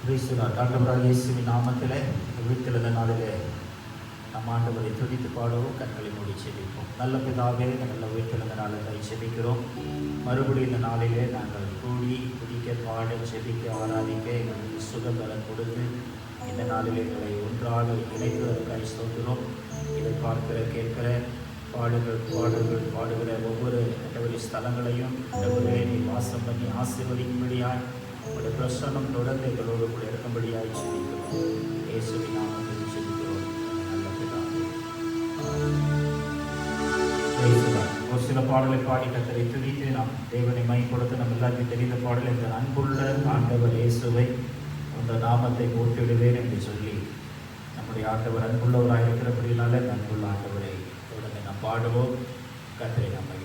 ஆண்டவராகிய இயேசுவின் நாமத்திலே வீட்டில் நாளிலே நம் ஆண்டவரை துதித்து பாடவும் கண்களை மூடி செபிப்போம். நல்ல பிதாவே, நல்ல வீட்டில் நாளில் செபிக்கிறோம். மறுபடியும் இந்த நாளிலே நாங்கள் கூடி துதிக்க, பாட, செபிக்க, ஆராதிக்க எங்களுக்கு சுகபலம் கொடுத்து இந்த நாளில் எங்களை ஒன்றாக இணைப்பதற்காக ஸ்தோத்திரம். இதை பார்க்கிற, கேட்கிற, பாடுகிற ஒவ்வொரு ஸ்தலங்களையும் நீ வாசம் பண்ணி ஆசீர்வதிக்கும்படியாய் உங்களுடைய பிரசன்னம் தொடர்ந்து எங்களோடு கூட இருக்கும்படியாய் செபிக்கிறோம். இயேசுவின் நாமத்தில் செபிக்கிறோம் நல்ல பிதாவே. ஒரு சில பாடலை பாடி கர்த்தரை துதித்து நாம் தேவனை மையப்படுத்த நம்ம எல்லாருக்கும் தெரிந்த பாடல், இந்த அன்புள்ள ஆண்டவர் இயேசுவை அந்த நாமத்தை போற்றிடுவேன் என்று சொல்லி நம்முடைய ஆண்டவர் அன்புள்ளவராக இருக்கிறபடினால இந்த அன்புள்ள ஆண்டவரை தொடர்ந்து நாம் பாடுவோம். கர்த்தரை நம்ம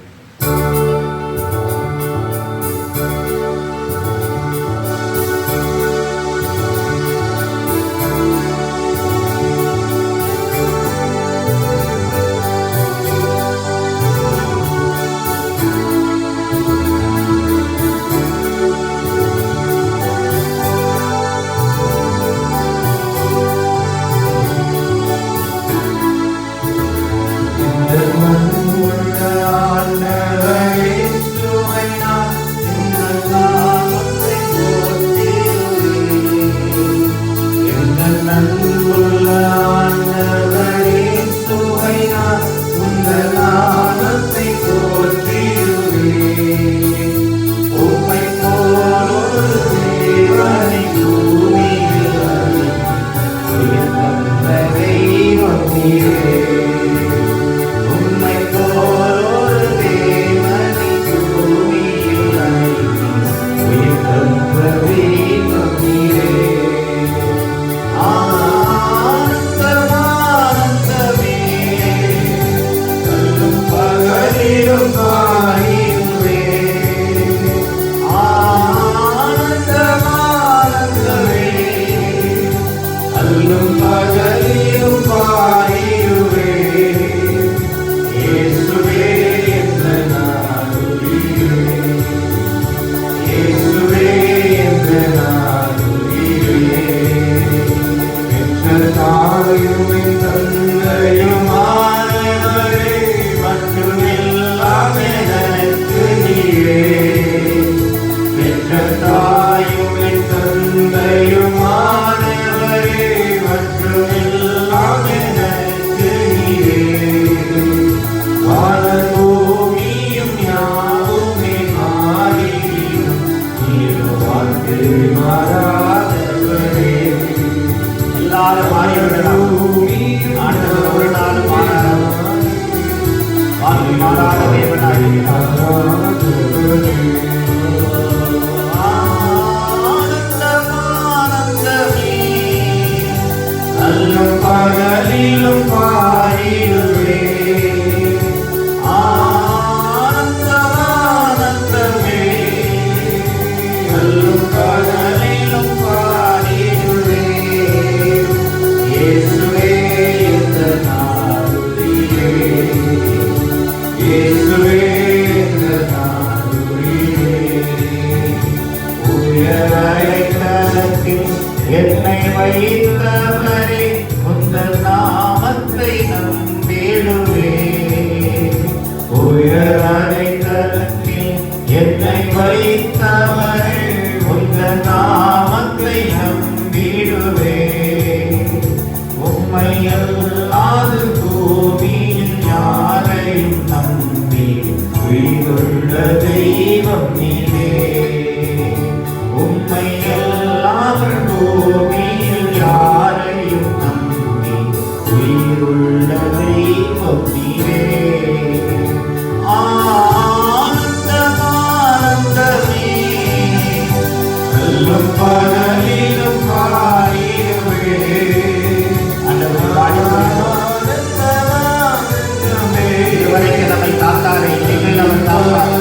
என்னை வைத்தவரே உந்தன் நாமத்தை நம்பிடுவே. உயர் அடைக்கலத்தில் என்னை வைத்தவரே உந்தன் நாமத்தை நம்பிடுவே. உம்மை அல்லாது பூமியில் யாரையும் நம்பி உயிருள்ள தெய்வம் நீவே. உம்மை அல்லாமல் பூமியில் யாரையும் நம்பி உயிருள்ள தெய்வம் நீவே. ஆனந்தமானந்தமே அல்லும் பகலிலும் பாடிடுவே. இதுவரைக்கும் நம்மை காத்தாரே, நீங்கள் அவர் காப்பார்.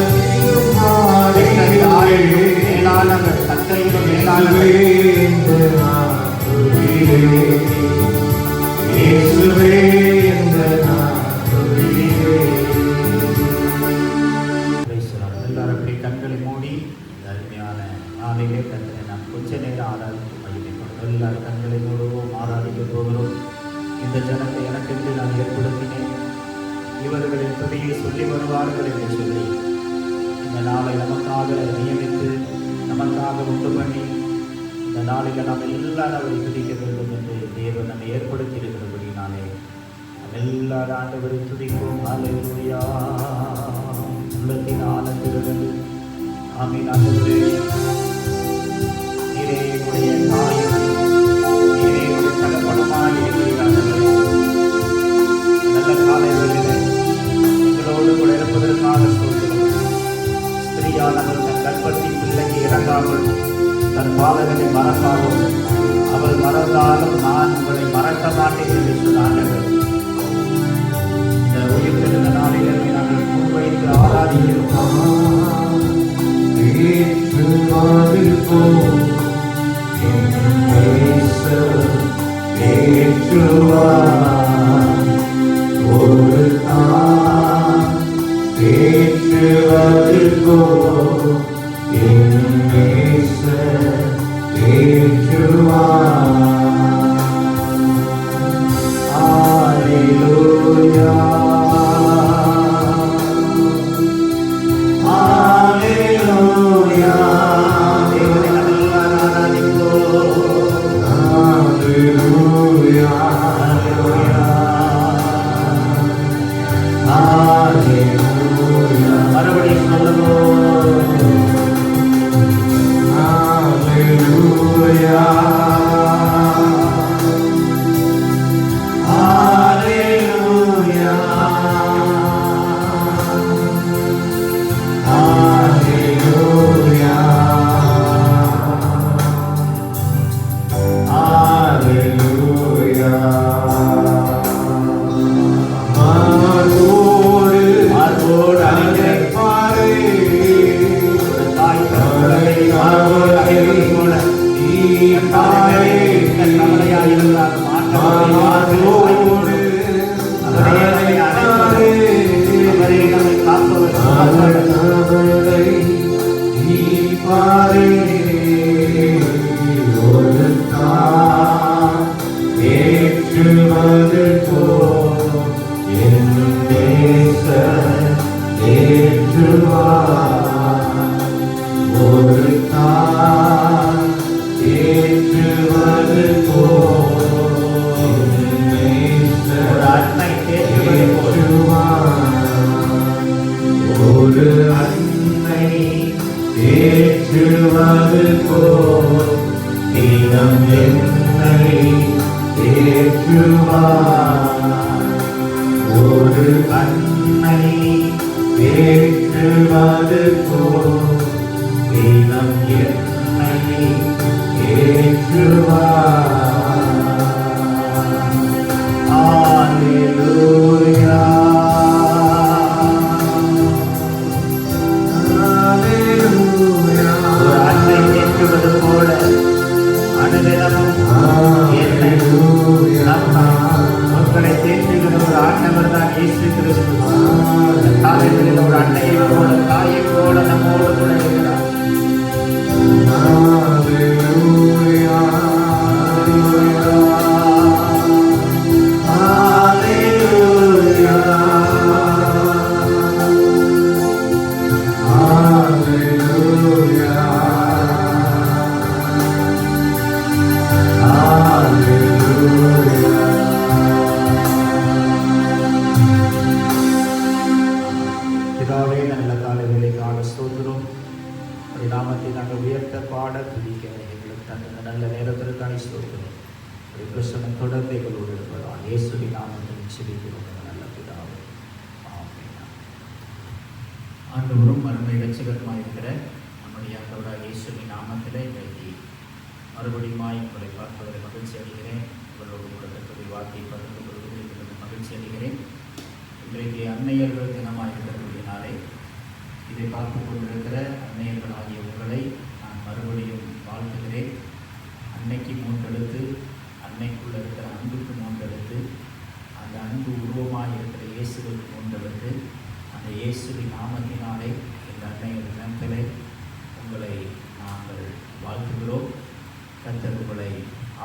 மேலானவர், கத்தரிலும் மேலானவர். எல்லாரும் கண்களை மூடி இந்த அருமையான நாளிலே கத்தரை நாம் கொஞ்ச நேரம் ஆராய்ச்சி மகிழ்ச்சி எல்லா கண்களை மூடுவோம், ஆராதிக்க போகிறோம். இந்த ஜனத்தை எனக்கென்று நான் ஏற்படுத்தினேன், இவர்களின் துதியை சொல்லி வருவார்கள் என்று சொல்லி இந்த நாளை நமக்காக நியமித்து நமக்காக உண்டு பண்ணி இந்த நாளில் நாம் எல்லாரும் அவரை துதிக்க வேண்டும் என்று தேவன் நம்மை ஏற்படுத்தி இருக்கிறபடினாலே நாம் எல்லாரும் ஆண்டவரை துதிப்போம். ஹல்லேலூயா. உள்ளத்தின் ஆனந்திலிருந்து ஆமீன். ஆண்டவரே, நீரே உடைய தாயும் நீரே உடைய தகப்பனுமாய் இருக்கிறீர்கள். நல்ல காலைகளிலே எங்களோடு கூட இருப்பதற்காக ஸ்தோத்திரம். ஸ்திரீயானவள் தன் கர்ப்பத்தின் பிள்ளைக்கு இறங்காமல் தன் பாதங்களை மறக்காமல் அவள் மறந்தாலும் நான் உங்களை மறக்க மாட்டேன் என்று சொன்னார்கள். இந்த உயிர்த்தெழுந்த நாளிலே நாங்கள் முன்வைத்து ஆராதிக்கிறோம். ஆண்டவரும் மறுமை இரட்சகருமாயிருக்கிற நம்முடைய ஆண்டவராக இயேசுவின் நாமத்திலே இன்றைக்கு மறுபடியும் உங்களை பார்ப்பதில் மகிழ்ச்சி அடைகிறேன். உங்களோடு கூட கர்த்தருடைய வார்த்தையை பகிர்ந்து கொள்வதில் மகிழ்ச்சி அடைகிறேன். இன்றைக்கு அன்னையர்கள் தினமாக இருக்கிறபடினாலே இதை பார்த்து கொண்டிருக்கிற அன்னையர்கள் ஆகிய உங்களை நான் மறுபடியும் வாழ்த்துகிறேன். அன்னைக்கு மூன்றெழுத்து, அன்னைக்குள்ள இருக்கிற அன்புக்கு மூன்றெழுத்து, அந்த அன்பு உருவமாக இருக்கிற இயேசுவுக்கு மூன்றெழுத்து, அந்த இயேசுவின் நாமத்தினாலே இந்த அன்னையர் தினத்திலே உங்களை நாங்கள் வாழ்த்துகிறோம். கர்த்தர் உங்களை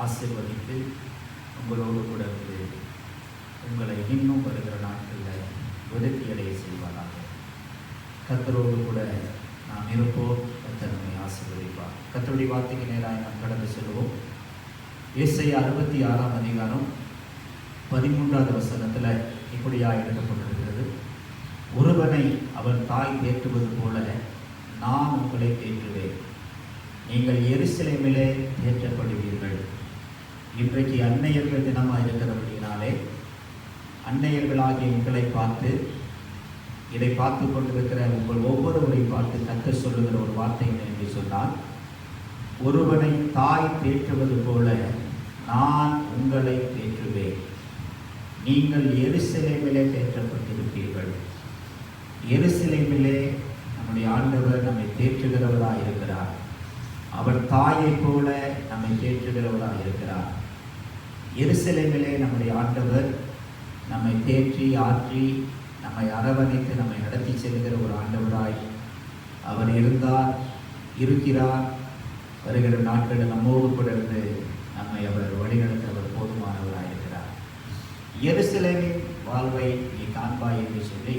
ஆசீர்வதித்து உங்களோடு கூட இருந்து உங்களை இன்னும் வருகிற நாட்களில் விருத்தியடைய செய்வாராக. கர்த்தரோடு கூட நாம் இருப்போம். கர்த்தர் நம்மை ஆசீர்வதிப்பார். கர்த்தருடைய வார்த்தைக்கு நேராக நாம் கடந்து செல்வோம். ஏசாயா 66ஆம் அதிகாரம் 13வது வசனத்தில் இப்படியாக எழுதப்பட்டிருக்கிறது. ஒருவனை அவன் தாய் தேற்றுவது போல நான் உங்களை தேற்றுவேன். நீங்கள் எருசலேமிலே தேற்றப்படுவீர்கள். இன்றைக்கு அன்னையர்கள் தினமாக இருக்கிறபடியினாலே அன்னையர்களாகிய உங்களை பார்த்து, இதை பார்த்து கொண்டிருக்கிற உங்கள் ஒவ்வொருவரை பார்த்து கர்த்தர் சொல்லுகிற ஒரு வார்த்தை என்று சொன்னால், ஒருவனை தாய் தேற்றுவது போல நான் உங்களை தேற்றுவேன். நீங்கள் எருசலேமிலே தேற்றப்பட்டிருப்பீர்கள். எருசலேமிலே நம்முடைய ஆண்டவர் நம்மை தேற்றுகிறவராக இருக்கிறார். அவர் தாயை போல நம்மை தேற்றுகிறவராக இருக்கிறார். எருசலேமிலே நம்முடைய ஆண்டவர் நம்மை தேற்றி ஆற்றி நம்மை அரவணைத்து நம்மை நடத்தி செல்கிற ஒரு ஆண்டவராய் அவர் இருந்தார், இருக்கிறார். வருகிற நாட்களில் நம்மோடு கூட இருந்து நம்மை அவர் வழிநடத்த அவர் போதுமானவராக இருக்கிறார். எருசலேமின் வாழ்வை நீ காண்பாய் என்று சொல்லி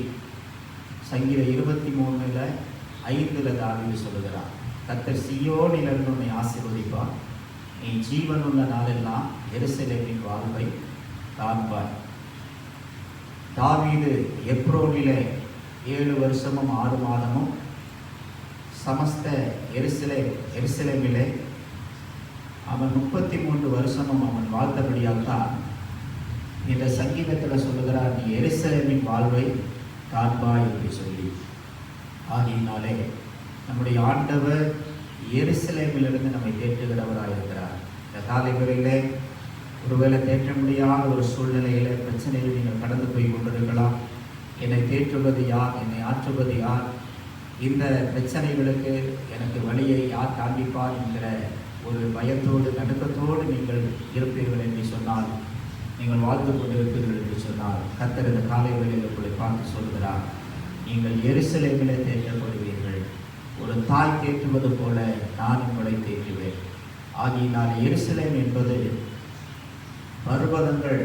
சங்கீதம் 23:5 தாவீது சொல்லுகிறார். கர்த்தர் சீயோனிலிருந்து உன்னை ஆசீர்வதிப்பார். நீ ஜீவனுள்ள நாளெல்லாம் எருசலேமின் வாழ்வை காண்பாய். தாவீது எப்ரோனிலே 7 வருஷமும் 6 மாதமும் சமஸ்த எருசலேமிலே அவன் 33 வருஷமும் அவன் வாழ்ந்தபடியால் தான் இந்த சங்கீதத்தில் சொல்லுகிறார், நீ எருசலேமின் வாழ்வை காண்பாய் என்று சொல்லி. ஆகினாலே நம்முடைய ஆண்டவர் எருசலேமிலிருந்து நம்மை தேற்றுகிறவராக இருக்கிறார். இந்த காலை வேளையிலே ஒருவேளை தேற்ற முடியாத ஒரு சூழ்நிலையில் பிரச்சனையில் நீங்கள் கடந்து போய் கொண்டிருக்கலாம். என்னை தேற்றுவது யார், என்னை ஆற்றுவது யார், இந்த பிரச்சனைகளுக்கு எனக்கு வழியை யார் காண்பிப்பார் என்கிற ஒரு பயத்தோடு நடுக்கத்தோடு நீங்கள் இருப்பீர்கள் என்று சொன்னால், நீங்கள் வாழ்ந்து கொண்டிருப்பீர்கள் என்று சொன்னால், கர்த்தர் இந்த காலை வேளையில் உங்களை பார்த்து சொல்கிறார், நீங்கள் எருசலேமிலே தேற்றப்படுவீர்கள். ஒரு தாய் தேற்றுவது போல நான் உங்களை தேற்றுவேன். ஆகினால் எருசலேம் என்பது பர்வதங்கள்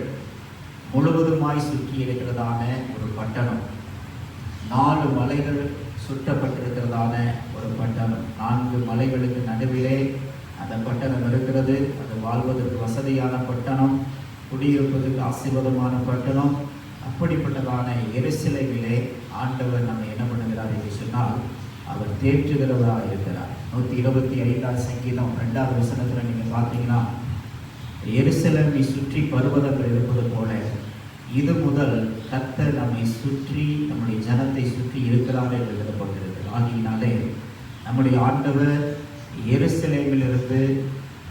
முழுவதுமாய் சுற்றி இருக்கிறதான ஒரு பட்டணம். 4 மலைகள் சுற்றப்பட்டிருக்கிறதான ஒரு பட்டணம். 4 மலைகளுக்கு நடுவிலே அந்த பட்டணம் இருக்கிறது. அது வாழ்வதற்கு வசதியான பட்டணம், குடியிருப்பதற்கு ஆசீர்வாதமான பட்டணம். அப்படிப்பட்டதான எருசலேமிலே ஆண்டவர் நம்ம என்ன பண்ணுகிறார் என்று சொன்னால், அவர் தேற்றுகிறவராக இருக்கிறார். 125ஆம் சங்கீதம் 2வது வசனத்தில் நீங்கள் பார்த்தீங்கன்னா, எருசலேமை சுற்றி பர்வதங்கள் இருப்பது போல இது முதல் கர்த்தர் நம்மை சுற்றி நம்முடைய ஜனத்தை சுற்றி இருக்கிறார் என்று எழுதப்பட்டிருக்கிறது. ஆகினாலே நம்முடைய ஆண்டவர் எருசலேமிலிருந்து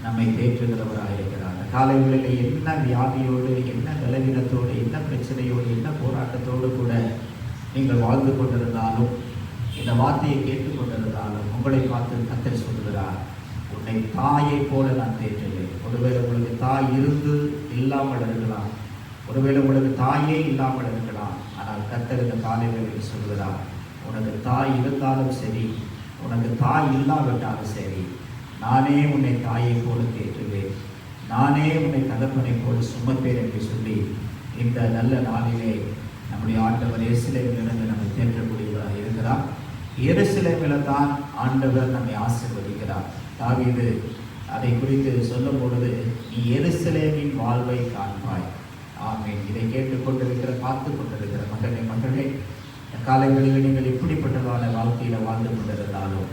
நம்மை தேற்றுகிறவராக இருக்கிறார். அந்த காலை வேளையில் என்ன வியாதியோடு, என்ன பலவீனத்தோடு, என்ன பிரச்சனையோடு, என்ன போராட்டத்தோடு கூட நீங்கள் வாழ்ந்து கொண்டிருந்தாலும், இந்த வார்த்தையை கேட்டுக்கொண்டிருந்தாலும் உங்களை பார்த்து கர்த்தர் சொல்கிறார், உன்னை தாயை போல நான் தேற்றுவேன். ஒருவேளை உங்களுக்கு தாய் இருந்து இல்லாமல் இருக்கலாம், ஒருவேளை உங்களுக்கு தாயே இல்லாமல் இருக்கலாம். ஆனால் கர்த்தர் இந்த காலை வேளையில் சொல்கிறார், உனக்கு தாய் இருந்தாலும் சரி, உனக்கு தாய் இல்லாவிட்டாலும் சரி, நானே உன்னை தாயை போல தேற்றுவேன், நானே உன்னை தகப்பனை போல சுமப்பேன் என்று சொல்லி இந்த நல்ல நாளிலே நம்முடைய ஆண்டவர் எருசலேமிலிருந்து நம்மை தேற்றக்கூடியவராக இருக்கிறார். எருசலேமில் தான் ஆண்டவர் நம்மை ஆசீர்வதிக்கிறார். தாவீது அதை குறித்து சொல்லும் பொழுது, நீ எருசலேமின் வாழ்வை காண்பாய். ஆமென். இதை கேட்டுக்கொண்டிருக்கிற, பார்த்து கொண்டிருக்கிற மகனே, மகளே, இந்த காலைகளில் நீங்கள் எப்படிப்பட்டதான வாழ்க்கையில் வாழ்ந்து கொண்டிருந்தாலும்,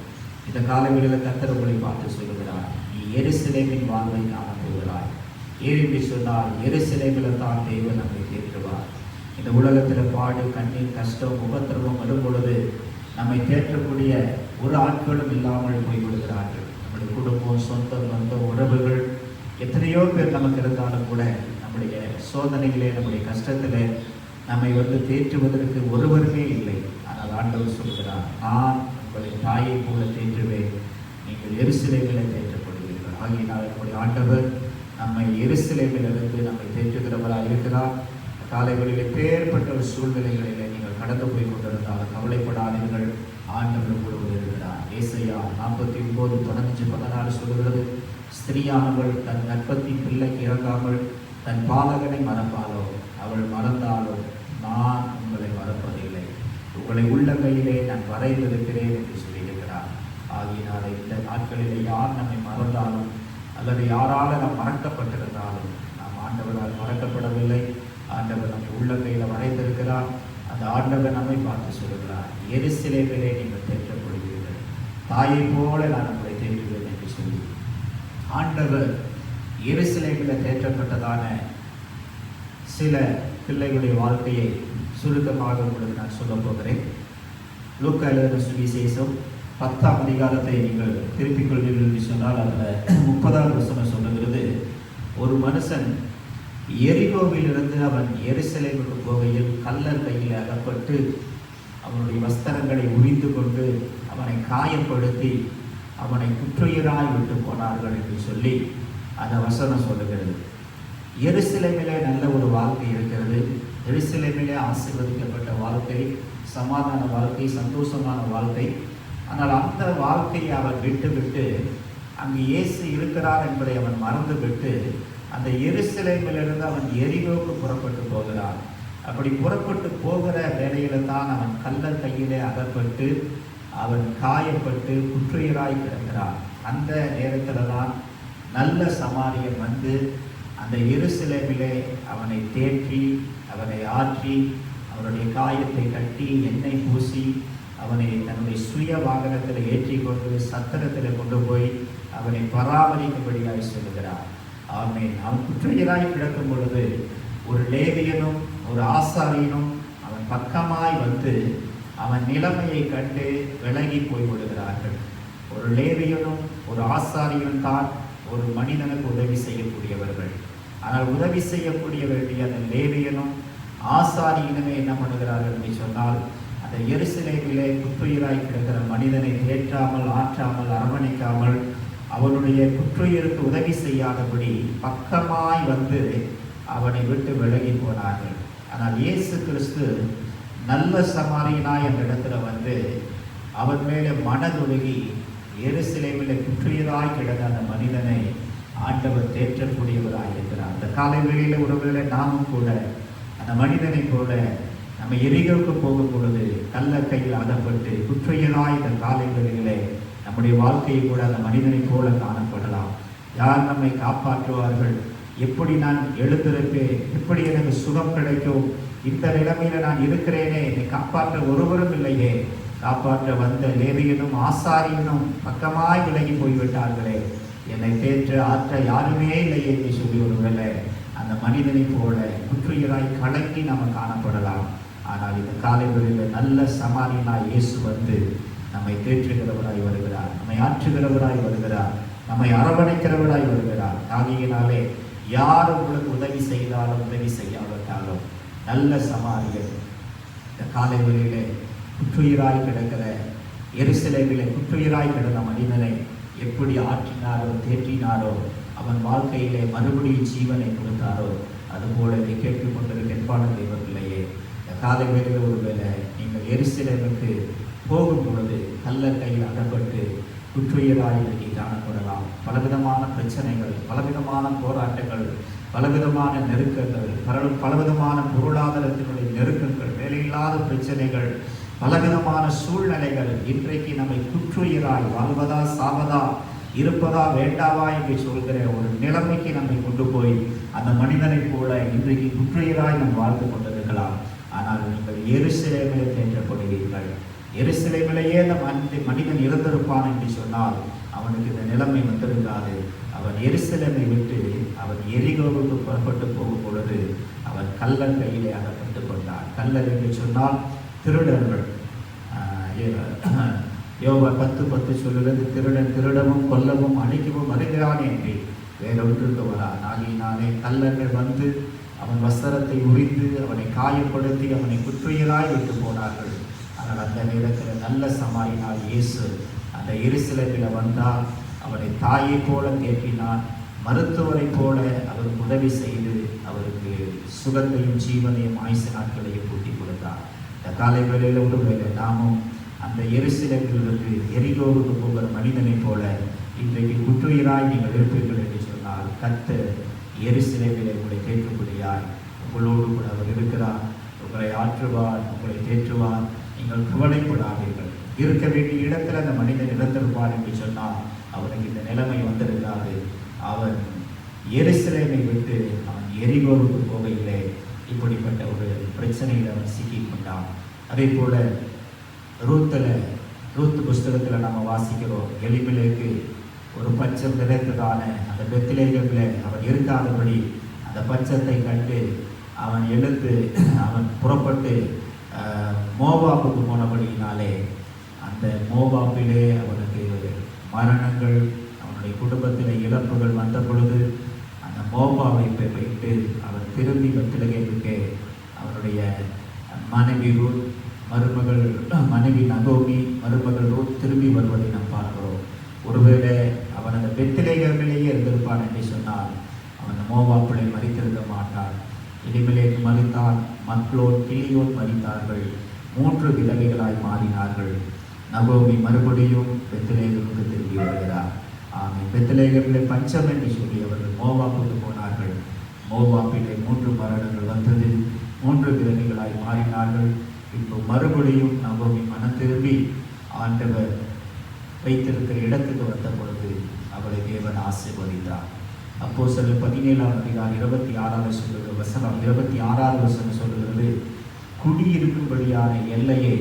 இந்த காலைகளில் கர்த்தர் உங்களை பார்த்து சொல்லுகிறார், நீ எருசலேமின் வாழ்வை காணப்போகிறாய். ஏனென்று சொன்னால் எருசலேமில் தான் தேவன் நம்மை தேற்றுவார். இந்த உலகத்தில் பாடு, கண்ணீர், கஷ்டம், உபத்திரவம் வரும் பொழுது நம்மை தேற்றக்கூடிய ஒரு ஆட்களும் இல்லாமல் போய்விடுகிறார்கள். நம்முடைய குடும்பம், சொந்தம், பந்தம், உறவுகள் எத்தனையோ பேர் நமக்கு இருந்தாலும் கூட நம்முடைய சோதனைகளே, நம்முடைய கஷ்டத்தில் நம்மை தேற்றுவதற்கு ஒருவருமே இல்லை. ஆனால் ஆண்டவர் சொல்கிறார், நான் உங்களை தாயை போல தேற்றுவேன், நீங்கள் எருசலேமிலே தேற்றப்படுவீர்கள். ஆகினால் நம்முடைய ஆண்டவர் நம்மை எருசலேமிலிருந்து நம்மை தேற்றுகிறவராக இருக்கிறார். காலைகளில் எப்பேற்பட்ட ஒரு சூழ்நிலைகளில் நீங்கள் கடந்து போய் கொண்டிருந்தால் கவலைப்படாதீர்கள், ஆண்டவர் கூட இருக்கிறார். ஏசாயா 49:15-14 சொல்லுகிறது, ஸ்திரீயானவள் தன் கர்ப்பத்தின் பிள்ளைக்கு இறங்காமல் தன் பாலகனை மறப்பாளோ? அவள் மறந்தாலோ நான் உங்களை மறப்பதில்லை, உங்களை உள்ள கையிலே நான் வரைந்திருக்கிறேன் என்று சொல்லியிருக்கிறார். ஆகியனால இந்த நாட்களிலே யார் நம்மை மறந்தாலும் அல்லது யாரால் நாம் மறக்கப்பட்டிருந்தாலும் நாம் ஆண்டவரால் மறக்கப்படவில்லை. ஆண்டவர் நம்மை உள்ள கையில் வரைந்திருக்கிறார். அந்த ஆண்டவர் நம்மை பார்த்து சொல்கிறார், எருசலேமிலே நீங்கள் தேற்றப்படுவீர்கள், தாயை போல நான் உங்களை தேற்றுவேன் என்று சொல்லி ஆண்டவர் எருசலேமில் தேற்றப்பட்டதான சில பிள்ளைகளுடைய வாழ்க்கையை சுருக்கமாக உங்களுக்கு நான் சொல்ல போகிறேன். லூக்கா எழுதின சுவிசேஷம் 10ஆம் அதிகாரத்தை நீங்கள் திருப்பிக் கொள்வீர்கள் என்று சொன்னால் அதில் 30ஆம் வசனம் சொல்லுகிறது, ஒரு மனுஷன் எரிகோவிலிருந்து அவன் எருசலேமுக்கு போகையில் கள்ளர் கையில் அகப்பட்டு அவனுடைய வஸ்திரங்களை உரிந்து கொண்டு அவனை காயப்படுத்தி அவனை குற்றுயிராய் விட்டு போனார்கள் என்று சொல்லி அந்த வசனம் சொல்லுகிறது. எருசலேமிலே நல்ல ஒரு வாழ்க்கை இருக்கிறது. எருசலேமிலே ஆசீர்வதிக்கப்பட்ட வாழ்க்கை, சமாதான வாழ்க்கை, சந்தோஷமான வாழ்க்கை. ஆனால் அந்த வாழ்க்கையை அவன் விட்டு அங்கு இயேசு இருக்கிறார் என்பதை அவன் மறந்துவிட்டு அந்த எருசலேமிலிருந்து அவன் எரிகோவுக்கு புறப்பட்டு போகிறான். அப்படி புறப்பட்டு போகிற வேளையில தான் அவன் கள்ளர் கையிலே அகப்பட்டு அவன் காயப்பட்டு குற்றுயிராய் கிடக்கிறான். அந்த நேரத்தில் தான் நல்ல சமாரியன் வந்து அந்த எருசலேமிலே அவனை தேற்றி அவனை ஆற்றி அவனுடைய காயத்தை கட்டி எண்ணெய் பூசி அவனை தன்னுடைய சுய வாகனத்தில் ஏற்றி கொண்டு சத்திரத்தில் கொண்டு போய் அவனை பராமரிக்கும்படியாய் சொல்லுகிறார். ஆமென். அவன் குற்றுயிராய் கிடக்கும் பொழுது ஒரு லேவியனும் ஒரு ஆசாரியனும் அவன் பக்கமாய் வந்து அவன் நிலைமையை கண்டு விலகி போய்விடுகிறார்கள். ஒரு லேவியனும் ஒரு ஆசாரியனும் தான் ஒரு மனிதனுக்கு உதவி செய்யக்கூடியவர்கள். ஆனால் உதவி செய்யக்கூடிய வேண்டிய அந்த லேவியனும் ஆசாரியனுமே என்ன பண்ணுகிறார்கள் என்று சொன்னால், அந்த எருசலேமிலே குற்றுயிராய் கிடக்கிற மனிதனை தேற்றாமல் ஆற்றாமல் அரவணைக்காமல் அவனுடைய குற்றுயிருக்கு உதவி செய்யாதபடி பக்கமாய் வந்து அவனை விட்டு விலகி போனார்கள். ஆனால் இயேசு கிறிஸ்து நல்ல சமாரியனாய் அந்த இடத்துல வந்து அவன் மேலே மனதுருகி எருசலேமிலே குற்றுயிராய் கிடந்த அந்த மனிதனை ஆண்டவர் தேற்றக்கூடியவராக இருக்கிறார். அந்த காலை வேளையில் ஒருவேளை நாமும் கூட அந்த மனிதனை போல நம்ம எரிகோவுக்கு போகும் பொழுது கள்ள கையில் அகப்பட்டு குற்றுயிராய் இந்த காலை வேளையிலே நம்முடைய வாழ்க்கையை கூட அந்த மனிதனை போல காணப்படலாம். யார் நம்மை காப்பாற்றுவார்கள்? எப்படி நான் எழுந்திருப்பேன்? எப்படி எனக்கு சுகம் கிடைக்கும்? இந்த நிலைமையில நான் இருக்கிறேனே, என்னை காப்பாற்ற ஒருவரும் இல்லையே. காப்பாற்ற வந்த லேவியனும் ஆசாரியனும் பக்கமாய் விலகி போய்விட்டார்களே, என்னை தேற்ற ஆற்ற யாருமே இல்லையே என்று சொல்லி ஒருவேளை அந்த மனிதனை போல குற்றுயிராய் கலங்கி நம்ம காணப்படலாம். ஆனால் இந்த காலை வேளையில் நல்ல சமாரியனாய் இயேசு வந்து நம்மை தேற்றுகிறவராய் வருகிறார், நம்மை ஆற்றுகிறவராய் வருகிறார், நம்மை அரவணைக்கிறவராய் வருகிறார். ஆகையினாலே யார் உங்களுக்கு உதவி செய்தாலும் உதவி செய்யாவிட்டாலும் நல்ல சமாரியன் இந்த காலை வேளையிலே குற்றுயிராய் கிடக்கிற எருசலேமிலே குற்றுயிராய் கிடந்த மனிதனை எப்படி ஆற்றினாரோ தேற்றினாரோ அவன் வாழ்க்கையிலே மறுபடியும் ஜீவனை கொடுத்தாரோ அதுபோல இதை கேட்டுக்கொண்டிருக்க என்பான தெய்வத்திலேயே இந்த காலை வேளையில் ஒருவேளை நீங்கள் எருசலேமுக்கு போகும் பொழுது கள்ள கையில் அகப்பட்டு குற்றுயிராய் இன்றைக்கு காணப்படலாம். பலவிதமான பிரச்சனைகள், பலவிதமான போராட்டங்கள், பலவிதமான நெருக்கங்கள், பலவிதமான பொருளாதாரத்தினுடைய நெருக்கங்கள், வேலையில்லாத பிரச்சனைகள், பலவிதமான சூழ்நிலைகள் இன்றைக்கு நம்மை குற்றுயிராய் வாழ்வதா சாவதா இருப்பதா வேண்டாவா என்று சொல்கிற ஒரு நிலைமைக்கு நம்மை கொண்டு போய் அந்த மனிதனை போல இன்றைக்கு குற்றுயிராய் நாம் வாழ்ந்து கொண்டிருக்கலாம். ஆனால் நீங்கள் எருசலேமிலே தேற்றப்படுவீர்கள். எருசலேமிலேயே அந்த மனிதன் இறந்திருப்பான் என்று சொன்னால் அவனுக்கு இந்த நிலைமை வந்திருக்காது. அவன் எருசலேமை விட்டு அவன் எரிகோவுக்கு புறப்பட்டு போகும் பொழுது அவன் கள்ளன் கையிலே அகப்பட்டு கொண்டான். கள்ளர் என்று சொன்னால் திருடர்கள். யோபா 10:10 சொல்லுகிறது, திருடன் திருடவும் கொல்லவும் அழிக்கவும் வருகிறான் என்று வேறொன்றுக்கு வரான். ஆகினாலே கள்ளர்கள் வந்து அவன் வஸ்திரத்தை உரிந்து அவனை காயப்படுத்தி அவனை குற்றுயிராய் விட்டு போனார்கள். ஆனால் அந்த நேரத்தில் நல்ல சமாரியனாய் இயேசு அந்த எருசலேமில் வந்தால் அவனை தாயை போல தேற்றினான். மருத்துவரை போல அவருக்கு உதவி செய்து அவருக்கு சுகத்தையும் ஜீவனையும் ஆயுசு நாட்களையும் கூட்டி கொடுத்தார். இந்த காலை வேளையில் ஒரு வேளை நாமும் அந்த எருசலேமிலிருந்து எரிகோவுக்கு போகிற மனிதனை போல இன்றைக்கு குற்றுயிராய் நீங்கள் இருப்பீர்கள் என்று சொன்னால் கர்த்தர் எருசலேமிலே உங்களை தேற்றும்படியாய் உங்களோடு கூட அவர் இருக்கிறார். உங்களை ஆற்றுவார், உங்களை தேற்றுவார். நீங்கள் கவலைப்படாதீர்கள். இருக்க வேண்டிய இடத்துல அந்த மனிதன் இறந்திருப்பார் என்று சொன்னால் அவனுக்கு இந்த நிலைமை வந்திருக்காது. அவன் எருசலேமை விட்டு அவன் எரிகோவுக்கு போகையிலே இப்படிப்பட்ட ஒரு பிரச்சனையில் அவன் சிக்கிக்கொண்டான். அதே போல ரூத் புஸ்தகத்தில் நம்ம வாசிக்கிறோம், எலிமெலேக்கு ஒரு பச்சம் நிறைந்ததான அந்த பெத்லேகேமில் அவன் இருக்காதபடி அந்த பச்சத்தை கண்டு அவன் எழுந்து அவன் புறப்பட்டு மோவாப்புக்கு போனபடியினாலே அந்த மோவாப்பிலே அவனுக்கு மரணங்கள், அவனுடைய குடும்பத்தில் இழப்புகள் வந்த பொழுது அந்த மோவாவை வைத்து அவன் திரும்பி பெத்லேகேமுக்கு அவனுடைய மனைவி ரூத், மனைவி நகோமி, மருமகள் ரூத் திரும்பி வருவதை நாம் பார்க்கிறோம். ஒருவேளை அவன் அந்த பெத்லேகேமிலேயே இருந்திருப்பான் என்று சொன்னால் அவன் மோவாப்பிலே மறித்திருக்க மாட்டான். எலிமெலேக்கு மறித்தான், மக்லோன் கிலியோன் மறித்தார்கள். 3 விதவைகளாய் மாறினார்கள். நகோமி மறுபடியும் பெத்லேகேமுக்கு திரும்பி வருகிறார். பெத்லேகேமிலே பஞ்சம் என்று சொல்லி அவர்கள் மோவாப்புக்கு போனார்கள். மோவாப்பிலே 3 மரணங்கள் வந்தது. 3 விதவைகளாய் மாறினார்கள். இப்போ மறுபடியும் நகோமி மனம் திரும்பி ஆண்டவர் வைத்திருக்கிற இடத்துக்கு வந்த பொழுது அவளை தேவன் ஆசீர்வதித்தார். அப்போஸ்தலர் 17ஆம் அதிகாரம் 26வது சொல்லுகிற வசனம் 26வது வசனம் சொல்லுகிறது, குடியிருக்கும்படியான எல்லையை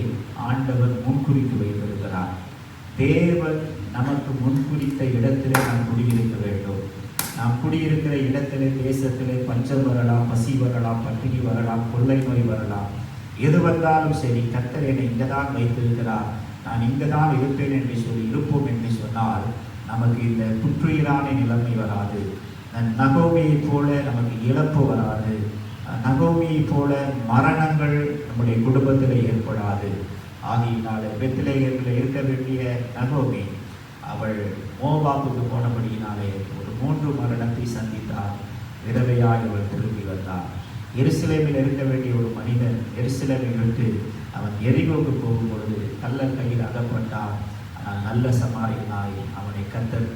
ஆண்டவர் முன்குறித்து வைத்திருக்கிறார். தேவன் நமக்கு முன்குறித்த இடத்திலே நாம் குடியிருக்க வேண்டும். நாம் குடியிருக்கிற இடத்திலே தேசத்திலே பஞ்சம் வரலாம், பசி வரலாம், பட்டினி வரலாம், கொள்ளை நோய் வரலாம். எது வந்தாலும் சரி, கர்த்தர் என்னை இங்கே தான் வைத்திருக்கிறார், நான் இங்கே தான் இருப்பேன் என்று சொல்லி இருப்போம் என்று சொன்னால் நமக்கு இந்த குற்றுயிரான நிலைமை வராது. நகோமியை போல நமக்கு இழப்பு வராது. நகோமியை போல மரணங்கள் நம்முடைய குடும்பத்தில் ஏற்படாது. ஆகியனால பெத்லேகேமில் இருக்க வேண்டிய நகோமி அவள் மோவாப்புக்கு போனபடியினாலே ஒரு 3 மரணத்தை சந்தித்தார். விதவையாய் அவள் திரும்பி வந்தார். எருசலேமில் இருக்க வேண்டிய ஒரு மனிதன் எருசலேமை விட்டு அவன் எரிகோவுக்கு போகும்பொழுது கள்ளர் கையில் அகப்பட்டான். ஆனால் நல்ல சமாரியனாய் அவனை கர்த்தர்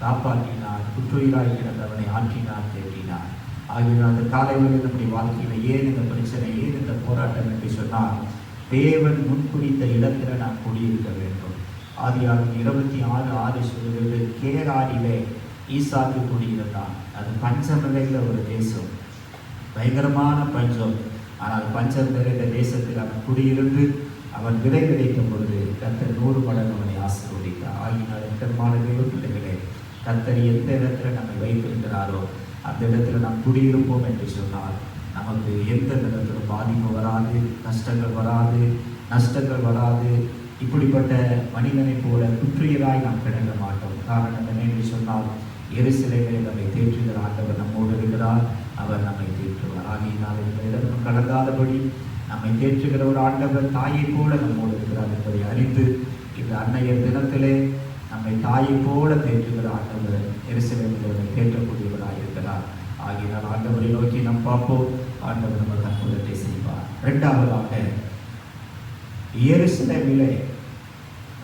காப்பாற்றினார். குற்றுயிராய் கிடந்தவனை ஆற்றினார், தேற்றினார். ஆகியோர் அந்த காலையில் நம்முடைய வாழ்க்கையில் ஏன் இந்த பிரச்சனை, ஏன் இந்த போராட்டம் என்று சொன்னால் தேவன் முன்குறித்த இடத்தில் நாம் குடியிருக்க வேண்டும். ஆதியாகமம் 26:6 சொல்கிறது, கேராரிலே ஈசாக்கு குடியிருந்தான். அது பஞ்சம் நிறைந்த ஒரு தேசம், பயங்கரமான பஞ்சம். ஆனால் பஞ்சம் நிறைந்த தேசத்தில் அவன் குடியிருந்து அவன் விதை விதைத்த பொழுது கர்த்தர் 100 மடங்கு அவனை ஆசீர்வதித்தார். ஆகினால் எத்தனமான தேவ பிள்ளைகளே, கர்த்தர் எந்த இடத்துல நம்மை வைத்திருக்கிறாரோ அந்த இடத்துல நாம் குடியிருப்போம் என்று சொன்னால் நமக்கு எந்த விதத்திலும் பாதிப்பு வராது, கஷ்டங்கள் வராது, நஷ்டங்கள் வராது. இப்படிப்பட்ட மனிதனை போல குற்றுயிராய் நாம் கிடக்க மாட்டோம். காரணம் என்ன என்று சொன்னால் எருசலேமிலே நம்மை தேற்றுகிற ஆண்டவர் நம்மோடு இருக்கிறார், அவர் நம்மை தேற்றுவார். ஆகியனால் இந்த இடம் கடந்தாதபடி நம்மை தேற்றுகிற ஒரு ஆண்டவர் தாயை போல நம்மோடு இருக்கிறார் என்பதை அறிந்து இந்த அன்னையர் தினத்திலே நம்மை தாயை போல தேற்றுகிற ஆண்டவர் எருசலேமில் தேற்றக்கூடியவராக இருக்கிறார். ஆகியனால் ஆண்டவரை நோக்கி நாம் பார்ப்போம். ஆண்டவர் நமக்கு அற்புதத்தை செய்வார். 2வதாக எருசலேமிலே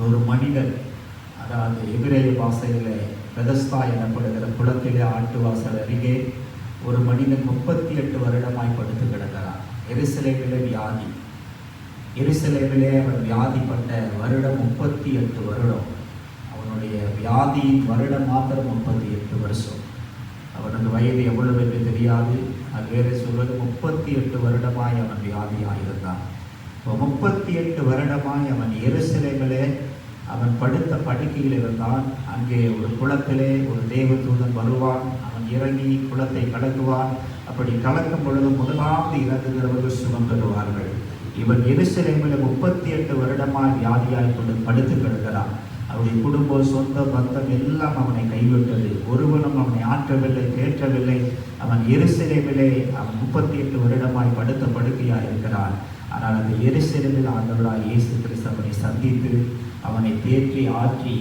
ஒரு மனிதன், அதாவது எபிரேய பாஷையிலே பெதஸ்தா எனப்படுகிற குளத்திலே ஆட்டுவாசல் அருகே ஒரு மனிதன் 38 வருடமாய் படுத்து கிடக்கிறான். எருசலேமிலே வியாதி. எருசலேமிலே அவன் வியாதிப்பட்ட வருடம் 38 வருடம். அவனுடைய வியாதியின் வருடம் மாத்திரம் 38 வருஷம். அவனுக்கு வயது எவ்வளவு என்று தெரியாது. அது வேறு சொல்வது 38 வருடமாய் அவன் வியாதியாயிருந்தான். 38 வருடமாய் அவன் எருசலேமிலே அவன் படுத்த படுக்கையில் இருந்தான். அங்கே ஒரு குளத்திலே ஒரு தேவதூதன் வருவான். அவன் இறங்கி குளத்தை கடக்குவான். அப்படி கலக்கும் பொழுது முதலாவது இறங்குகிறவர்கள் சுகம் பெறுவார்கள். இவன் எருசலேமில் 38 வருடமாய் வியாதியாய் கொண்டு படுத்து கிடக்கிறான். அவருடைய குடும்பம், சொந்த பந்தம் எல்லாம் அவனை கைவிட்டது. ஒருவனும் அவனை ஆற்றவில்லை, தேற்றவில்லை. அவன் எருசலேமிலே அவன் 38 வருடமாய் படுத்த படுக்கையாக இருக்கிறான். ஆனால் அந்த எருசலேமில் ஆண்டவராய் இயேசு கிறிஸ்து அவனை சந்தித்து அவனை தேற்றி ஆற்றி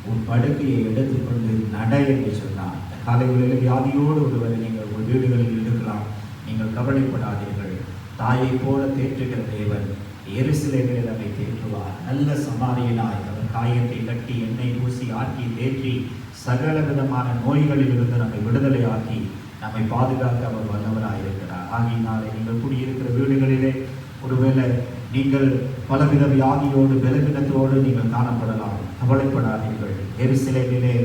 உன் படுக்கையை எடுத்துக்கொண்டு நட என்று சொன்னான். காலைகளில் வியாதியோடு ஒருவரை நீங்கள் உங்கள் வீடுகளில் இருக்கலாம். நீங்கள் கவலைப்படாதீர்கள். தாயை போல தேற்றுகிற தேவன் எருசலேமில் நம்மை தேற்றுவார். நல்ல சமாரியனாய் அந்த காயத்தை கட்டி எண்ணெய் பூசி ஆக்கி தேற்றி சகல விதமான நோய்களிலிருந்து நம்மை விடுதலை ஆக்கி நம்மை பாதுகாக்க அவர் வல்லவராயிருக்கிறார். ஆகினாலே நீங்கள் குடியிருக்கிற வீடுகளிலே ஒருவேளை நீங்கள் பலவித வியாதியோடு பலவீனத்தோடு நீங்கள் காணப்படலாம். கவலைப்படாதீர்கள். எருசலேமிலே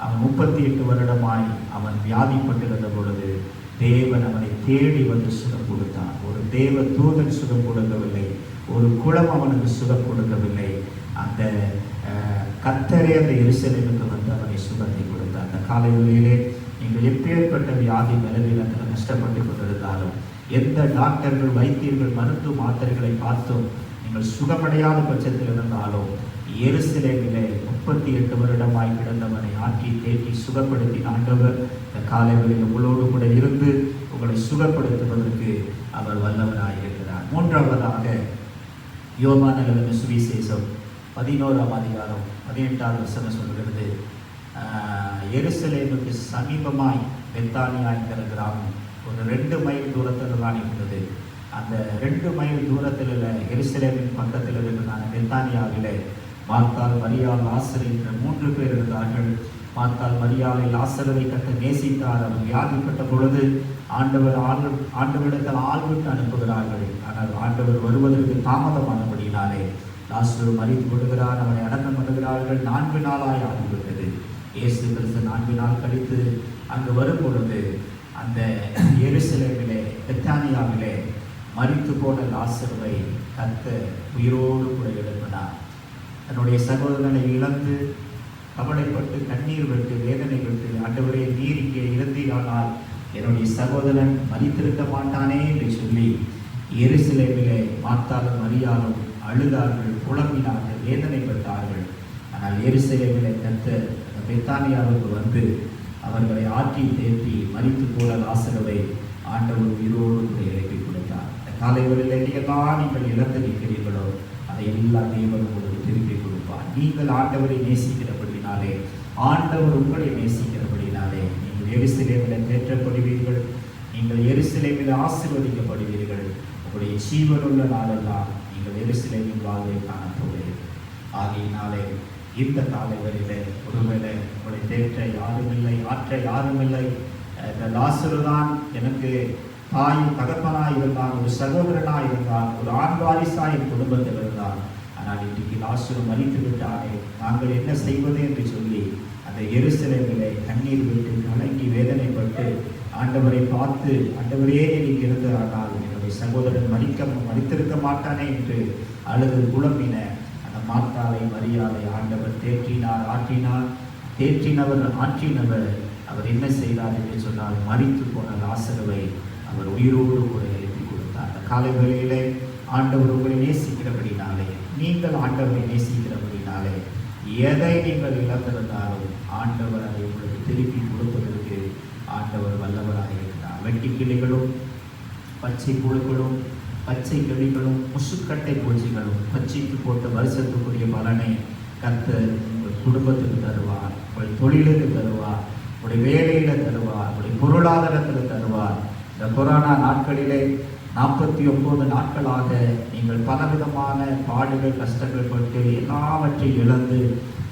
அவன் 38 வருடமாய் அவன் வியாதிப்பட்டிருந்த பொழுது தேவன் அவனை தேடி வந்து சுகம் கொடுத்தான். ஒரு தேவ தூதன் சுகம் கொடுக்கவில்லை, ஒரு குலம் அவனுக்கு சுகம் கொடுக்கவில்லை. அந்த கர்த்தரே அந்த எருசலேமுக்கு வந்து அவனை சுகத்தை கொடுத்தார். அந்த காலை வேளையிலே நீங்கள் எப்பேற்பட்ட வியாதி பலவீனத்தில் கஷ்டப்பட்டு கொண்டிருந்தாலும், எந்த டாக்டர்கள் வைத்தியர்கள் மருத்துவ மாத்திரைகளை பார்த்தும் நீங்கள் சுகமடையாத பட்சத்தில் இருந்தாலும், எருசலேமிலே 38 வருடமாய் கிடந்தவனை ஆற்றி தேற்றி சுகப்படுத்தி ஆண்டவர் இந்த காலை வேளையில் உங்களோடு கூட இருந்து உங்களை சுகப்படுத்துவதற்கு அவர் வல்லவராயிருக்கிறார். மூன்றாவதாக யோவான் எழுதின சுவிசேஷம் 11ஆம் அதிகாரம் 18ஆம் வசனம் சொல்கிறது, எருசலேமுக்கு சமீபமாய் பெத்தானியா என்கிற கிராமம் ஒரு 2 மைல் தூரத்தில் தான் இருந்தது. அந்த 2 மைல் தூரத்தில் எருசலேமின் பக்கத்தில் இருக்கிற பெத்தானியாவிலே மார்த்தாள், மரியாள், லாசரு என்ற 3 பேர் இருந்தார்கள். மார்த்தாள் மரியாளை லாசருவை கர்த்தர் நேசித்தார். அவர் வியாதிப்பட்ட பொழுது ஆண்டவரிடத்தில் ஆள் விட்டு அனுப்புகிறார்கள். ஆனால் ஆண்டவர் வருவதற்கு தாமதமானபடினாலே லாசரு மரித்து விடுகிறார். அவனை அடக்கம் பண்ணுகிறார்கள். 4 நாளாய் ஆகிவிட்டது. இயேசு கிறிஸ்து 4 நாள் கழித்து அங்கு வரும் பொழுது அந்த எருசலேமிலே பெத்தானியாவிலே மரித்து போன லாசருவை கர்த்தர் உயிரோடு கூட எழுப்பினார். தன்னுடைய சகோதரனை இழந்து கவலைப்பட்டு கண்ணீர் விட்டு வேதனை விட்டு, ஆண்டவரே நீர் இங்கே இருந்தீரானால் என்னுடைய சகோதரன் மரித்திருக்க மாட்டானே என்று சொல்லி எருசலேமிலே மார்த்தாளும் மரியாளும் அழுதார்கள், புலம்பினார்கள், வேதனைப்பட்டார்கள். ஆனால் எருசலேமிலே கர்த்தர் பெத்தானியாவுக்கு வந்து அவர்களை ஆற்றி தேற்றி மரித்து போல லாசருவை ஆண்டவர் உயிரோடு கூட எழுப்பி கொடுத்தார். காலைகளில் எங்கெல்லாம் நீங்கள் இழந்து நிற்கிறீர்களோ அதை எல்லா தேவன் உங்களுக்கு திருப்பி கொடுப்பார். நீங்கள் ஆண்டவரை நேசிக்கிறபடினாலே, ஆண்டவர் உங்களை நேசிக்கிறபடினாலே நீங்கள் எருசலேமில் தேற்றப்படுவீர்கள். நீங்கள் எருசலேமில் ஆசீர்வதிக்கப்படுவீர்கள். உங்களுடைய ஜீவனுள்ள நாளெல்லாம் நீங்கள் எருசலேமின் வாழ்வை காணப்போகிறீர்கள். ஆகையினாலே இந்த காலைகளிலே ஒருவேளை உங்களை தேற்ற யாருமில்லை, ஆற்ற யாருமில்லை, இந்த லாசரு தான் எனக்கு தாய் தகப்பனாய் இருந்தான், ஒரு சகோதரனாய் இருந்தான், ஒரு ஆண் வாரிசாய் என் குடும்பத்தில் இருந்தான். ஆனால் இன்றைக்கு லாசரு மரித்து விட்டானே, நாங்கள் என்ன செய்வது என்று சொல்லி அந்த எருசலேமிலே கண்ணீர் விட்டு கலங்கி வேதனைப்பட்டு ஆண்டவரை பார்த்து, ஆண்டவரே நீங்க இருந்தால் என்னுடைய சகோதரன் மரித்திருக்க மாட்டானே என்று அழுது புலம்பின அந்த மார்த்தாளை மரியாதை ஆண்டவர் தேற்றினார், ஆற்றினார். தேற்றினவர் ஆற்றினவர் அவர் என்ன செய்தார் என்று சொன்னால், மரித்து போன லாசருவை அவர் உயிரோடு கூட எழுப்பி கொடுத்தார். அந்த காலை வேளையிலே ஆண்டவர் உங்களை நேசிக்கிறபடினாலே, நீங்கள் ஆண்டவரை நேசிக்கிறபடினாலே, எதை நீங்கள் இழந்திருந்தாலும் ஆண்டவர் அதை உங்களுக்கு திருப்பி கொடுப்பதற்கு ஆண்டவர் வல்லவராக இருக்கிறார். வெட்டி கிளிகளும் பச்சை புழுக்களும் பச்சை கிளிகளும் முசுக்கட்டை பூச்சிகளும் பச்சைக்கு போட்ட வருஷத்துக்குரிய பலனை கர்த்தர் உங்கள் குடும்பத்துக்கு தருவார், உங்கள் தொழிலுக்கு தருவார், உங்களுடைய வேலையில் தருவார், உங்களுடைய பொருளாதாரத்தில் தருவார். இந்த கொரோனா நாட்களிலே 49 நாட்களாக நீங்கள் பலவிதமான பாடுகள் கஷ்டங்கள் பட்டு எல்லாவற்றையும் இழந்து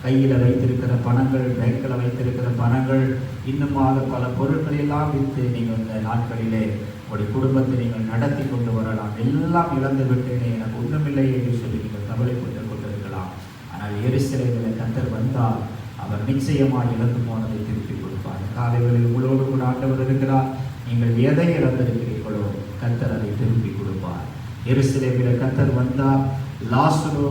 கையில் வைத்திருக்கிற பணங்கள், பேங்கில் வைத்திருக்கிற பணங்கள், இன்னுமாக பல பொருட்கள் எல்லாம் விற்று நீங்கள் இந்த நாட்களிலே உங்களுடைய குடும்பத்தை நீங்கள் நடத்தி கொண்டு வரலாம். எல்லாம் இழந்து விட்டேனே, எனக்கு ஒன்றுமில்லை என்று சொல்லி நீங்கள் கவலைப்பட்டு கொண்டிருக்கலாம். ஆனால் எருசலேமில் கர்த்தர் வந்தால் அவர் நிச்சயமாக இழந்து போனதை திருப்பி கொடுப்பார். காலைகளில் உங்களோடு கூட ஆண்டவர் இருக்கிறார். நீங்கள் எதை இழந்திருக்கிறீர்களோ கர்த்தர் அதை திருப்பி கொடுப்பார். எருசலேமில் கர்த்தர் வந்தால் லாசரு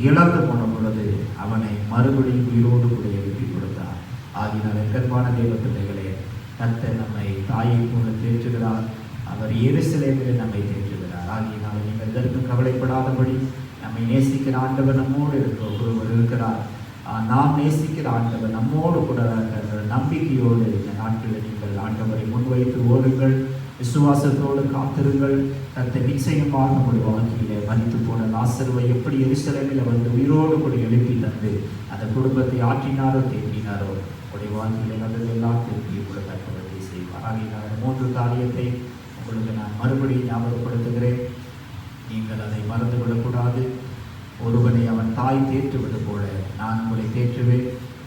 இழந்து போன பொழுது அவனை மறுபடியும் உயிரோடு கூட எழுப்பி கொடுத்தார். ஆகினால் கர்ப்பான தேவ பிள்ளைகளே, கர்த்தர் நம்மை தாயை போல தேற்றுகிறார். அவர் எருசலேமில் நம்மை தேற்றுகிறார். ஆகினால் நீங்கள் எதற்கும் கவலைப்படாதபடி நம்மை நேசிக்கிற ஆண்டவர் நம்மோடு ஒருவர் இருக்கிறார். நாம் நேசிக்கிற ஆண்டவர் நம்மோடு கூட நம்பிக்கையோடு இந்த நாட்களில் நீங்கள் ஆண்டவரை முன்வைத்து ஓடுங்கள், விசுவாசத்தோடு காத்திருங்கள். கர்த்தர் நிச்சயமாக உங்களுடைய வாழ்க்கையிலே மரித்து போன லாசருவை எப்படி எருசலேமில் வந்து உயிரோடு கூட எழுப்பி தந்து அந்த குடும்பத்தை ஆற்றினாரோ தேற்றினாரோ உங்களுடைய வாழ்க்கையில் நல்லதெல்லாம் திருப்பி கூட கற்பனை செய்வார். ஆகினால் 3 காரியத்தை உங்களுக்கு நான் மறுபடியும் ஞாபகப்படுத்துகிறேன். நீங்கள் அதை மறந்துவிடக்கூடாது. ஒருவனை அவன் தாய் தேற்றுவது போல நான் உங்களை தேற்றுவேன்,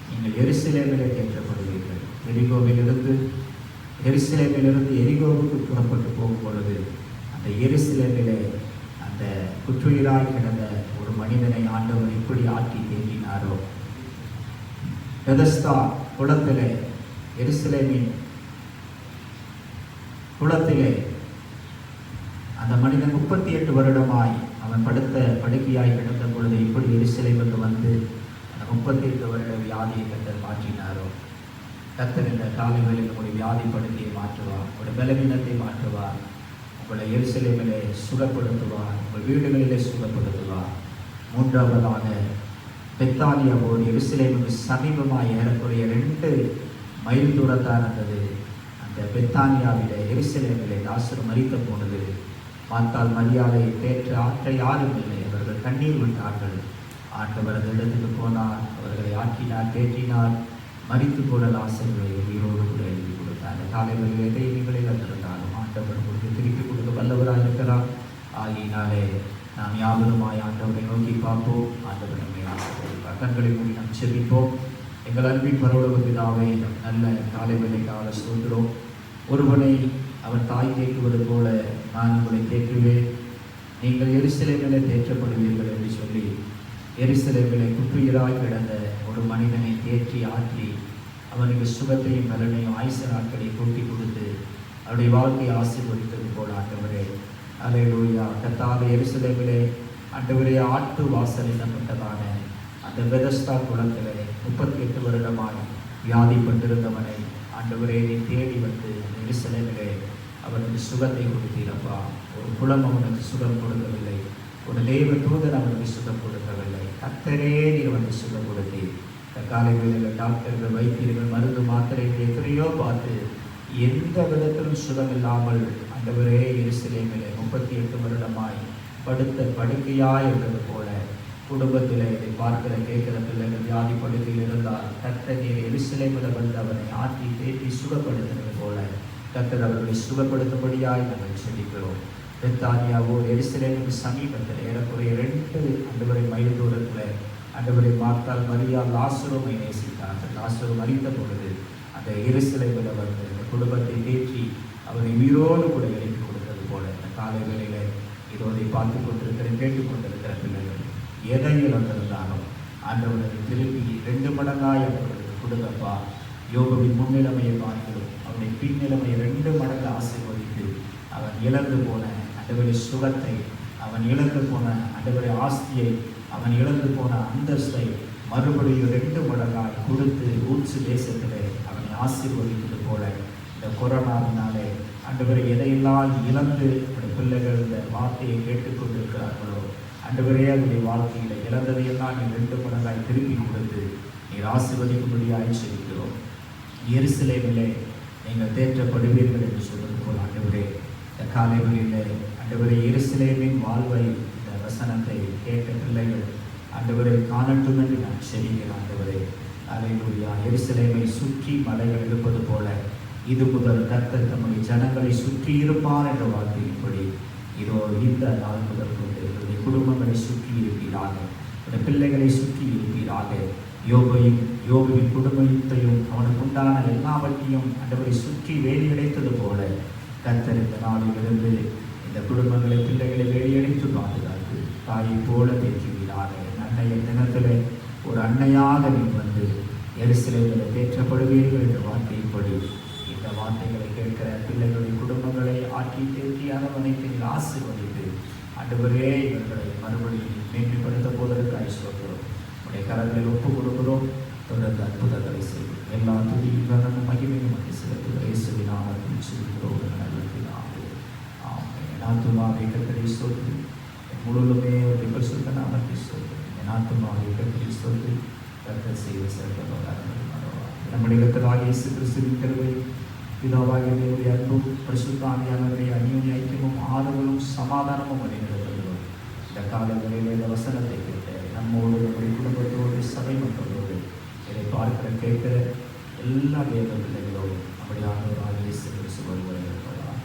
நீங்கள் எருசலேமிலே தேற்றப்படுவீர்கள். எருசலேமிலிருந்து எரிகோவுக்கு புறப்பட்டு போகும் பொழுது அந்த எருசலேமிலே அந்த குற்றுயிராய் கிடந்த ஒரு மனிதனை ஆண்டவர் இப்படி ஆற்றி தேற்றினாரோ, பெதஸ்தா குளத்திலே, எருசலேமின் குளத்திலே அந்த மனிதன் 38 வருடமாய் அவன் படுக்கையாய் கிடந்த பொழுது இப்படி எருசலேமுக்கு வந்து அந்த 38 வருட வியாதியை கர்த்தர் மாற்றினாரோ, கர்த்தர் இந்த காலை வேளையில் உங்களுடைய வியாதி படுக்கையை மாற்றுவார், உங்களுடைய பலவீனத்தை மாற்றுவார், உங்களை எருசலேமிலே சுகப்படுத்துவார், உங்கள் வீடுகளிலே சுகப்படுத்துவார். மூன்றாவதாக பெத்தானியாவோடு எருசலேமுக்கு சமீபமாக ஏறக்குறைய 2 மைல் தூரத்தான் இருந்தது. அந்த பெத்தானியாவிலே எருசலேமிலே லாசரு மரித்த போனது. பார்த்தால் மரியாதை தேற்ற ஆற்ற யாரும் இல்லை. அவர்கள் கண்ணீர் விட்டார்கள். ஆண்டவர் அந்த இடத்துக்கு போனார், அவர்களை ஆற்றினார், தேற்றினார். மரித்து போன லாசருவை உயிரோடு கூட எழுதி கொடுத்தார். அந்த காலையில் எதை நீங்கள் இழந்திருந்தாலும் ஆண்டவர் உங்களுக்கு திருப்பி கொடுக்க வல்லவராக இருக்கிறார். ஆகினாலே நாம் யாவருமாய் ஆண்டவரை நோக்கி பார்ப்போம். ஆண்டவர் நம்மை ஆசீர்வதிப்பார். கண்களை மூடி நாம் செபிப்போம். எங்கள் அன்பின் பரலோக பிதாவே, நல்ல காலை வேளைக்காக சொல்கிறோம். ஒருவனை அவன் தாய் தேற்றுவது போல நான் உங்களை தேற்றுவேன், நீங்கள் எருசலேமிலே தேற்றப்படுவீர்கள் என்று சொல்லி எருசலேமிலே குற்றுயிராய் கிடந்த ஒரு மனிதனை தேற்றி ஆற்றி அவனுக்கு சுகத்தையும் பலனையும் ஆயுச நாட்களை கூட்டி கொடுத்து அவருடைய வாழ்க்கையை ஆசீர்வதித்தது போல ஆண்டவரே, அல்லேலூயா. கர்த்தாவே, எருசலேமிலே ஆண்டவரே ஆட்டு வாசல் எனப்பட்டதான அந்த பெதஸ்தா குளத்திலே 38 வருடமாய் வியாதிப்பட்டிருந்தவனை ஆண்டவரே நீ தேடி வந்து எருசலேமிலே அவனுக்கு சுகத்தை கொடுத்தீரப்பா. ஒரு குலம் அவனுக்கு சுகம் கொடுக்கவில்லை, ஒரு தேவ தூதன் அவனுக்கு சுகம் கொடுக்கவில்லை, கர்த்தரே நீர் வந்து சுகம் கொடுத்தீர். காலை வேளையில் டாக்டர்கள், வைத்தியர்கள், மருந்து மாத்திரைகள் எத்தனையோ பார்த்து எந்த விதத்திலும் சுகம் இல்லாமல் ஆண்டவரே எருசலேமிலே 38 வருடமாய் படுக்கையாய் இருந்தது போல குடும்பத்தில் இதை பார்க்கிற கேட்கிற பிள்ளைகள் வியாதி படுக்கையில் இருந்தால் கர்த்தர் நீர் எருசலேமில் வந்து அவனை ஆற்றி தேற்றி சுகப்படுத்தினது போல கர்த்தர் அவர்களை சுகப்படுத்தும்படியாய் நாங்கள் செபிக்கிறோம். பெத்தானியாவோ எருசலேமுக்கு சமீபத்தில் ஏறக்குறைய 2 மைல் தூரத்தில் ஆண்டவரை பார்த்தால் மரியா லாசருவை நேசித்தார்கள். லாசரு மரித்த பொழுது அந்த எருசலேமில் வந்து அந்த குடும்பத்தை தேற்றி அவரை உயிரோடு கூட எழுப்பி கொடுத்தது போல இந்த காலை வேளையில் இதோதை பார்த்து கொண்டிருக்கிற கேட்டுக்கொண்டிருக்கிற பிள்ளைகள் எதை இழந்திருந்தாலும் ஆண்டவரை திருப்பி 2 மடங்காய் அவர்களுக்கு கொடுங்கப்பா. யோபுவின் முன்னிலைமையை பார்க்கிறோம், அவருடைய பின்னிலைமையை 2 மடங்கு ஆசீர்வதித்து அவன் இழந்து போன ஆண்டவரை சுகத்தை, அவன் இழந்து போன ஆண்டவரை ஆஸ்தியை, அவன் இழந்து போன அந்தஸ்தை மறுபடியும் 2 மடங்காய் கொடுத்து ஊட்சு தேசத்திலே அவனை ஆசீர்வதித்தது போல இந்த கொரோனாவினாலே ஆண்டவரை எதையெல்லாம் இழந்து அவருடைய பிள்ளைகள் இந்த வார்த்தையை கேட்டுக்கொண்டிருக்கிறார்களோ ஆண்டவரே அவருடைய வாழ்க்கையில் இழந்ததையெல்லாம் நீ 2 மடங்காய் திருப்பி கொடுத்து நீர் ஆசீர்வதிக்கும்படியாய் செபிக்கிறோம். எருசலேமிலே நீங்கள் தேற்றப்படுவீர்கள் என்று சொல்வது போல் ஆண்டவரே இந்த காலை வேளையிலே ஆண்டவரே எருசலேமின் வாழ்வை இந்த வசனத்தை கேட்ட பிள்ளைகள் ஆண்டவரை காணட்டும் என்று நான் செபிக்கிறேன். ஆண்டவரே அல்லேலூயா. எருசலேமை சுற்றி மலைகள் இருப்பது போல இது முதல் கர்த்தர் தம்முடைய ஜனங்களை சுற்றி இருப்பார் என்ற வார்த்தையின்படி இதோ இந்த நாள் முதல் கொண்டு என்னுடைய குடும்பங்களை சுற்றி இருப்பீராக, என்னுடைய பிள்ளைகளை சுற்றி இருப்பீராக. யோபுவின் குடும்பத்தையும் அவனுக்கு உண்டான எல்லாவற்றையும் ஆண்டவரை சுற்றி வேலியடைத்தது போல கர்த்தர் இந்த நாளிலிருந்து இந்த குடும்பங்களை பிள்ளைகளை வேலியடைத்து பாதுகாத்து தாயை போல தேற்றுவீராக. அன்னைய தினத்தில் ஒரு அன்னையாக நீ வந்து எருசலேமில் தேற்றப்படுவீர்கள் என்ற வார்த்தையின்படி இந்த வார்த்தைகளை கேட்கிற பிள்ளைகளுடைய குடும்பங்களை ஆற்றி தேற்றி அரவணைத்து ஆசீர்வதித்து ஆண்டவரே இவர்களை மறுபடியும் மேன்மைப்படுத்த போவதற்காக சொல்கிறோம். உடைய கரங்களில் ஒப்பு கொடுக்கிறோம். தொடர்ந்து அற்புதங்களை செய்யும். எல்லா துதியும் கனமும் மகிமையும் அதை செலுத்துகிற இயேசுவின் நாமத்தில் சொல்கிறோம். ஆத்துமாவை கர்த்தரை ஸ்தோத்திரி, முழுவதுமே அவருடைய பரிசுத்த நாமத்தை ஸ்தோத்திரி. என் ஆத்துமாவை கர்த்தரை ஸ்தோத்திரி, கர்த்தர் செய்த செயல்கள் நம்முடைய கர்த்தராகிய இயேசு கிறிஸ்துவின் கிருபை, பிதாவாகிய தேவனுடைய அன்பும் பரிசுத்த ஆவியானவருடைய அந்யோன்ய ஐக்கியமும் ஆறுதலும் சமாதானமும் வழிநடத்துகிறோம். இந்த காலங்களில் இந்த வசனத்தை கேட்ட நம்மோடு, நம்முடைய குடும்பத்தோடு, சபை மக்களோடு இதை பார்க்கிற கேட்கிற எல்லா தேவ பிள்ளைகளோடும் நம்முடைய ஆண்டவராகிய இயேசு கிறிஸ்து ஒருவரை இருப்பதாக.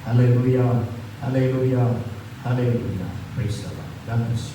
Hallelujah, hallelujah, hallelujah. Praise the Lord.